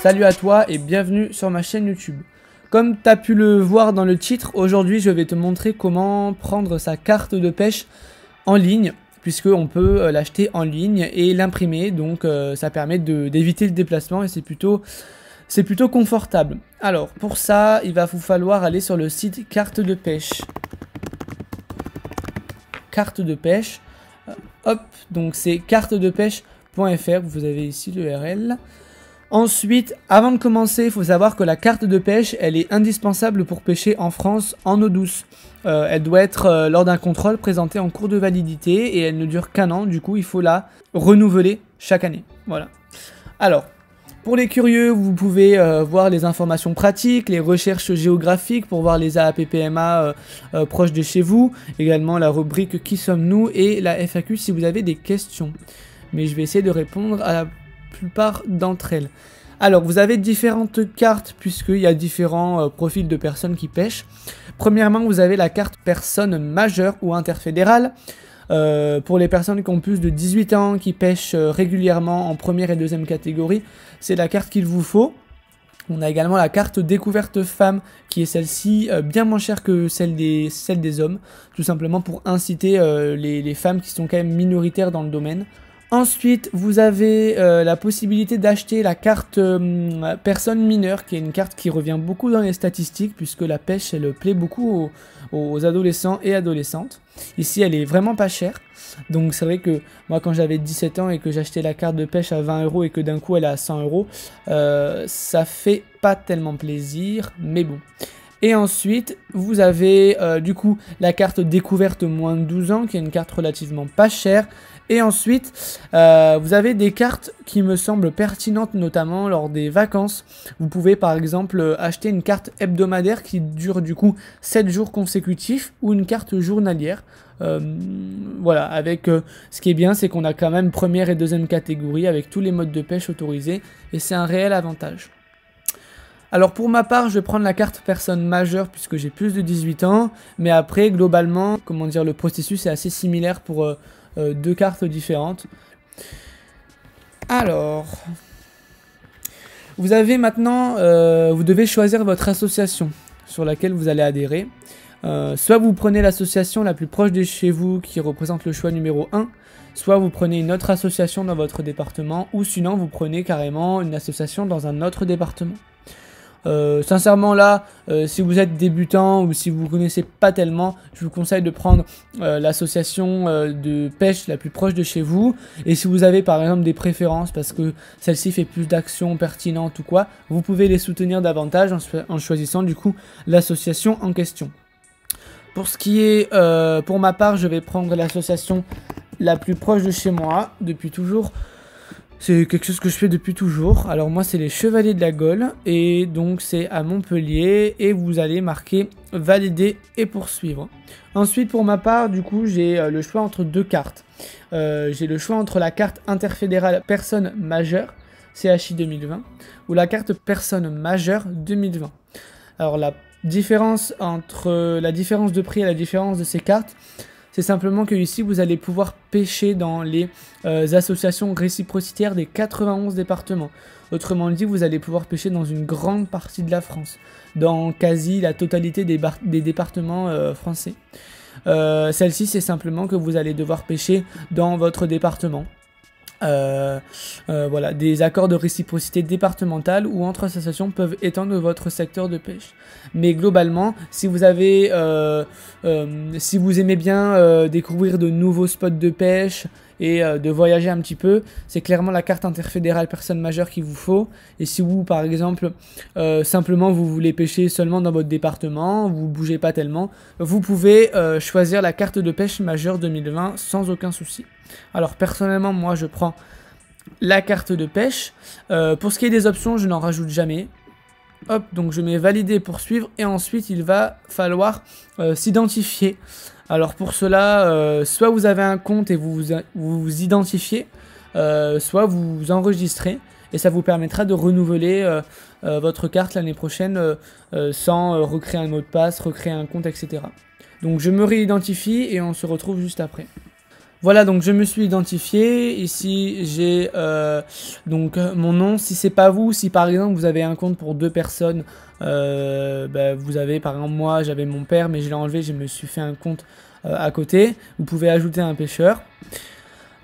Salut à toi et bienvenue sur ma chaîne YouTube. Comme tu as pu le voir dans le titre, aujourd'hui je vais te montrer comment prendre sa carte de pêche en ligne, puisqu'on peut l'acheter en ligne et l'imprimer, donc ça permet d'éviter le déplacement et c'est plutôt confortable. Alors pour ça, il va vous falloir aller sur le site carte de pêche. Carte de pêche, hop, donc c'est cartedepêche.fr, vous avez ici l'URL. Ensuite, avant de commencer, il faut savoir que la carte de pêche, elle est indispensable pour pêcher en France en eau douce. Elle doit être lors d'un contrôle présentée en cours de validité et elle ne dure qu'un an, du coup il faut la renouveler chaque année. Voilà. Alors, pour les curieux, vous pouvez voir les informations pratiques, les recherches géographiques pour voir les AAPPMA proches de chez vous, également la rubrique Qui sommes-nous et la FAQ si vous avez des questions. Mais je vais essayer de répondre à la plupart d'entre elles. Alors, vous avez différentes cartes puisqu'il y a différents profils de personnes qui pêchent. Premièrement, vous avez la carte personne majeure ou interfédérale. Pour les personnes qui ont plus de 18 ans, qui pêchent régulièrement en première et deuxième catégorie, c'est la carte qu'il vous faut. On a également la carte découverte femme, qui est celle-ci bien moins chère que celle des hommes, tout simplement pour inciter les femmes qui sont quand même minoritaires dans le domaine. Ensuite, vous avez la possibilité d'acheter la carte personne mineure, qui est une carte qui revient beaucoup dans les statistiques, puisque la pêche, elle plaît beaucoup aux adolescents et adolescentes. Ici, elle est vraiment pas chère. Donc, c'est vrai que moi, quand j'avais 17 ans et que j'achetais la carte de pêche à 20 € et que d'un coup, elle est à 100 €, ça fait pas tellement plaisir, mais bon. Et ensuite, vous avez du coup la carte découverte moins de 12 ans, qui est une carte relativement pas chère. Et ensuite, vous avez des cartes qui me semblent pertinentes, notamment lors des vacances. Vous pouvez par exemple acheter une carte hebdomadaire qui dure du coup 7 jours consécutifs ou une carte journalière. Voilà, avec ce qui est bien, c'est qu'on a quand même première et deuxième catégorie avec tous les modes de pêche autorisés et c'est un réel avantage. Alors pour ma part, je vais prendre la carte personne majeure puisque j'ai plus de 18 ans, mais après globalement, comment dire, le processus est assez similaire pour deux cartes différentes. Alors, vous avez maintenant, vous devez choisir votre association sur laquelle vous allez adhérer. Soit vous prenez l'association la plus proche de chez vous qui représente le choix numéro 1, soit vous prenez une autre association dans votre département, ou sinon vous prenez carrément une association dans un autre département. Sincèrement là, si vous êtes débutant ou si vous ne connaissez pas tellement, je vous conseille de prendre l'association de pêche la plus proche de chez vous. Et si vous avez par exemple des préférences parce que celle-ci fait plus d'actions pertinentes ou quoi, vous pouvez les soutenir davantage en choisissant du coup l'association en question. Pour ce qui est, pour ma part, je vais prendre l'association la plus proche de chez moi depuis toujours. C'est quelque chose que je fais depuis toujours. Alors moi c'est les Chevaliers de la Gaule et donc c'est à Montpellier et vous allez marquer valider et poursuivre. Ensuite pour ma part du coup j'ai le choix entre deux cartes. J'ai le choix entre la carte interfédérale personne majeure CHI 2020 ou la carte personne majeure 2020. Alors la différence de prix et la différence de ces cartes, c'est simplement que ici vous allez pouvoir pêcher dans les associations réciprocitaires des 91 départements. Autrement dit, vous allez pouvoir pêcher dans une grande partie de la France, dans quasi la totalité des départements français. Celle-ci, c'est simplement que vous allez devoir pêcher dans votre département. Voilà, des accords de réciprocité départementale ou entre associations peuvent étendre votre secteur de pêche. Mais globalement, si vous avez, si vous aimez bien découvrir de nouveaux spots de pêche et de voyager un petit peu, c'est clairement la carte interfédérale personne majeure qu'il vous faut. Et si vous, par exemple, simplement vous voulez pêcher seulement dans votre département, vous bougez pas tellement, vous pouvez choisir la carte de pêche majeure 2020 sans aucun souci. Alors personnellement, moi je prends la carte de pêche. Pour ce qui est des options, je n'en rajoute jamais. Hop, donc je mets valider, poursuivre et ensuite il va falloir s'identifier. Alors pour cela, soit vous avez un compte et vous vous identifiez, soit vous vous enregistrez et ça vous permettra de renouveler votre carte l'année prochaine sans recréer un mot de passe, recréer un compte, etc. Donc je me réidentifie et on se retrouve juste après. Voilà, donc je me suis identifié. Ici, j'ai donc mon nom. Si c'est pas vous, si par exemple vous avez un compte pour 2 personnes, vous avez par exemple moi, j'avais mon père, mais je l'ai enlevé, je me suis fait un compte à côté. Vous pouvez ajouter un pêcheur.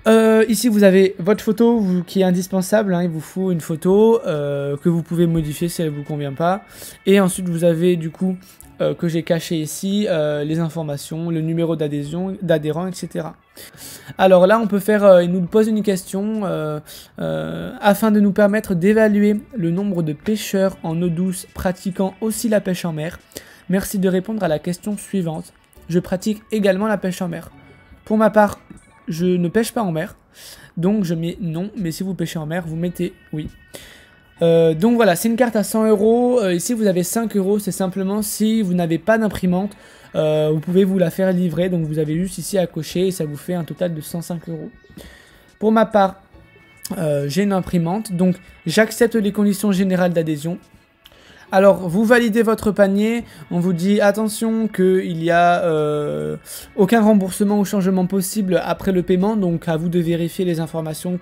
Ici, vous avez votre photo qui est indispensable. Hein, il vous faut une photo que vous pouvez modifier si elle ne vous convient pas. Et ensuite, vous avez du coup que j'ai caché ici les informations, le numéro d'adhésion, d'adhérent, etc. Alors là, on peut faire, il nous pose une question afin de nous permettre d'évaluer le nombre de pêcheurs en eau douce pratiquant aussi la pêche en mer. Merci de répondre à la question suivante. Je pratique également la pêche en mer. Pour ma part, je ne pêche pas en mer, donc je mets non, mais si vous pêchez en mer, vous mettez oui. Donc voilà, c'est une carte à 100 €. Ici, vous avez 5 €. C'est simplement si vous n'avez pas d'imprimante, vous pouvez vous la faire livrer. Donc vous avez juste ici à cocher et ça vous fait un total de 105 €. Pour ma part, j'ai une imprimante. Donc j'accepte les conditions générales d'adhésion. Alors, vous validez votre panier, on vous dit attention qu'il n'y a aucun remboursement ou changement possible après le paiement, donc à vous de vérifier les informations,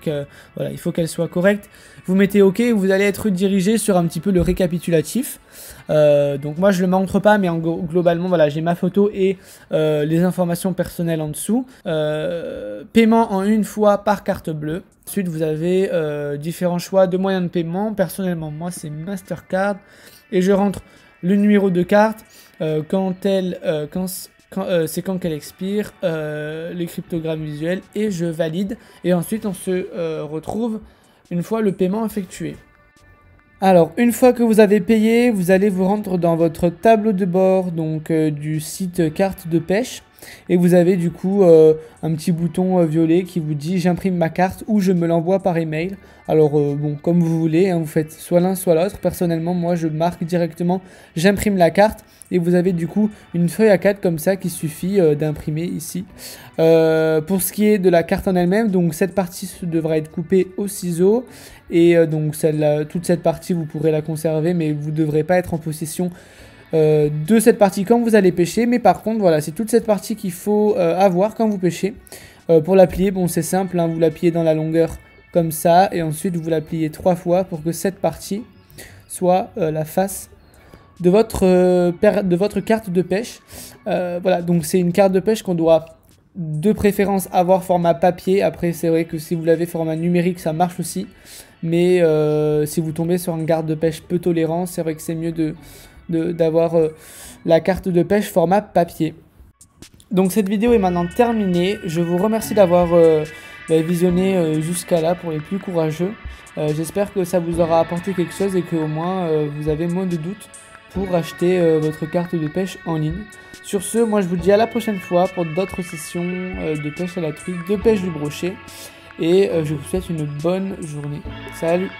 voilà, il faut qu'elles soient correctes. Vous mettez OK, vous allez être dirigé sur un petit peu le récapitulatif. Donc moi je ne le montre pas, mais globalement voilà, j'ai ma photo et les informations personnelles en dessous. Paiement en une fois par carte bleue. Ensuite vous avez différents choix de moyens de paiement. Personnellement moi c'est Mastercard. Et je rentre le numéro de carte, c'est quand qu'elle expire, les cryptogrammes visuels, et je valide. Et ensuite on se retrouve une fois le paiement effectué. Alors, une fois que vous avez payé, vous allez vous rendre dans votre tableau de bord donc, du site carte de pêche. Et vous avez du coup un petit bouton violet qui vous dit j'imprime ma carte ou je me l'envoie par email. Alors bon, comme vous voulez, hein, vous faites soit l'un soit l'autre. Personnellement, moi je marque directement j'imprime la carte. Et vous avez du coup une feuille A4 comme ça qui suffit d'imprimer ici. Pour ce qui est de la carte en elle-même, donc cette partie devra être coupée au ciseau. Et donc toute cette partie vous pourrez la conserver, mais vous ne devrez pas être en possession de cette partie quand vous allez pêcher. Mais par contre voilà, c'est toute cette partie qu'il faut avoir quand vous pêchez. Pour la plier, bon c'est simple, hein, vous la pliez dans la longueur comme ça. Et ensuite vous la pliez 3 fois pour que cette partie soit la face de votre carte de pêche. Voilà, donc c'est une carte de pêche qu'on doit de préférence avoir format papier. Après c'est vrai que si vous l'avez format numérique ça marche aussi. Mais si vous tombez sur un carte de pêche peu tolérant, c'est vrai que c'est mieux d'avoir la carte de pêche format papier. Donc cette vidéo est maintenant terminée. Je vous remercie d'avoir visionné jusqu'à là pour les plus courageux. J'espère que ça vous aura apporté quelque chose et qu'au moins vous avez moins de doutes pour acheter votre carte de pêche en ligne. Sur ce, moi je vous dis à la prochaine fois pour d'autres sessions de pêche à la truite, de pêche du brochet. Et je vous souhaite une bonne journée. Salut!